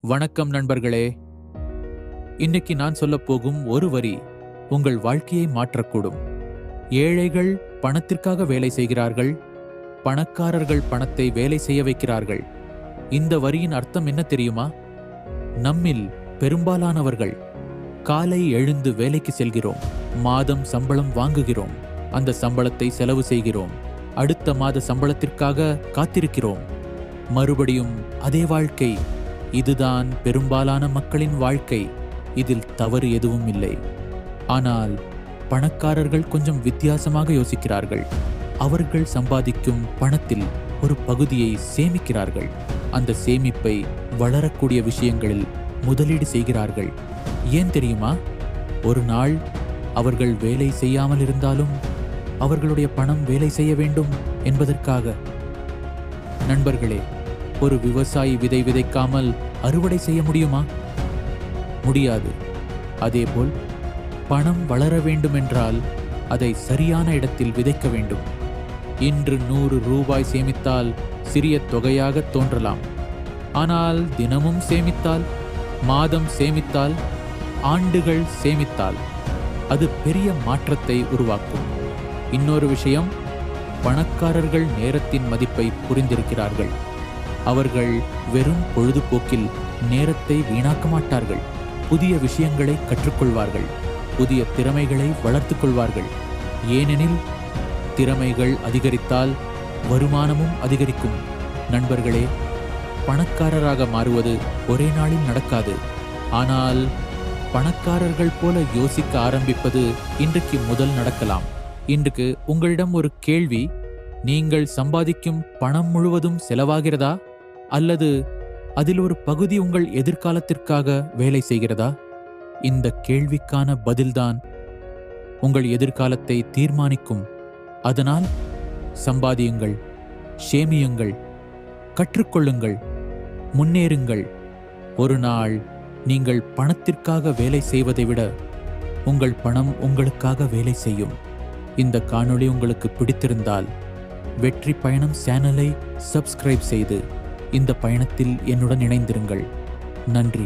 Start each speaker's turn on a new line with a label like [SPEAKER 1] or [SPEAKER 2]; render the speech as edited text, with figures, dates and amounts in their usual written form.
[SPEAKER 1] வணக்கம் நண்பர்களே. இன்னைக்கு நான் சொல்லப் போகும் ஒரு வரி உங்கள் வாழ்க்கையை மாற்றக்கூடும். ஏழைகள் பணத்திற்காக வேலை செய்கிறார்கள், பணக்காரர்கள் பணத்தை வேலை செய்ய வைக்கிறார்கள். இந்த வரியின் அர்த்தம் என்ன தெரியுமா? நம்மில் பெரும்பாலானவர்கள் காலை எழுந்து வேலைக்கு செல்கிறோம், மாதம் சம்பளம் வாங்குகிறோம், அந்த சம்பளத்தை செலவு செய்கிறோம், அடுத்த மாத சம்பளத்திற்காக காத்திருக்கிறோம். மறுபடியும் அதே வாழ்க்கை. இதுதான் பெரும்பாலான மக்களின் வாழ்க்கை. இதில் தவறு எதுவும் இல்லை. ஆனால் பணக்காரர்கள் கொஞ்சம் வித்தியாசமாக யோசிக்கிறார்கள். அவர்கள் சம்பாதிக்கும் பணத்தில் ஒரு பகுதியை சேமிக்கிறார்கள். அந்த சேமிப்பை வளரக்கூடிய விஷயங்களில் முதலீடு செய்கிறார்கள். ஏன் தெரியுமா? ஒரு நாள் அவர்கள் வேலை செய்யாமல் இருந்தாலும் அவர்களுடைய பணம் வேலை செய்ய வேண்டும் என்பதற்காக. நண்பர்களே, ஒரு விவசாயி விதை விதைக்காமல் அறுவடை செய்ய முடியுமா? முடியாது. அதேபோல் பணம் வளர வேண்டுமென்றால் அதை சரியான இடத்தில் விதைக்க வேண்டும். இன்று 100 ரூபாய் சேமித்தால் சிறிய தொகையாக தோன்றலாம். ஆனால் தினமும் சேமித்தால், மாதம் சேமித்தால், ஆண்டுகள் சேமித்தால் அது பெரிய மாற்றத்தை உருவாக்கும். இன்னொரு விஷயம், பணக்காரர்கள் நேரத்தின் மதிப்பை புரிந்திருக்கிறார்கள். அவர்கள் வெறும் பொழுதுபோக்கில் நேரத்தை வீணாக்க மாட்டார்கள். புதிய விஷயங்களை கற்றுக்கொள்வார்கள், புதிய திறமைகளை வளர்த்துக் கொள்வார்கள். ஏனெனில் திறமைகள் அதிகரித்தால் வருமானமும் அதிகரிக்கும். நண்பர்களே, பணக்காரராக மாறுவது ஒரே நாளில் நடக்காது. ஆனால் பணக்காரர்கள் போல யோசிக்க ஆரம்பிப்பது இன்றைக்கு முதல் நடக்கலாம். இன்றைக்கு உங்களிடம் ஒரு கேள்வி: நீங்கள் சம்பாதிக்கும் பணம் முழுவதும் செலவாகிறதா, அல்லது அதில் ஒரு பகுதி உங்கள் எதிர்காலத்திற்காக வேலை செய்கிறதா? இந்த கேள்விக்கான பதில்தான் உங்கள் எதிர்காலத்தை தீர்மானிக்கும். அதனால் சம்பாதியுங்கள், சேமியுங்கள், கற்றுக்கொள்ளுங்கள், முன்னேறுங்கள். ஒரு நாள் நீங்கள் பணத்திற்காக வேலை செய்வதை விட உங்கள் பணம் உங்களுக்காக வேலை செய்யும். இந்த காணொளி உங்களுக்கு பிடித்திருந்தால் வெற்றி பயணம் சேனலை சப்ஸ்கிரைப் செய்து இந்த பயணத்தில் என்னுடன் இணைந்திருங்கள். நன்றி.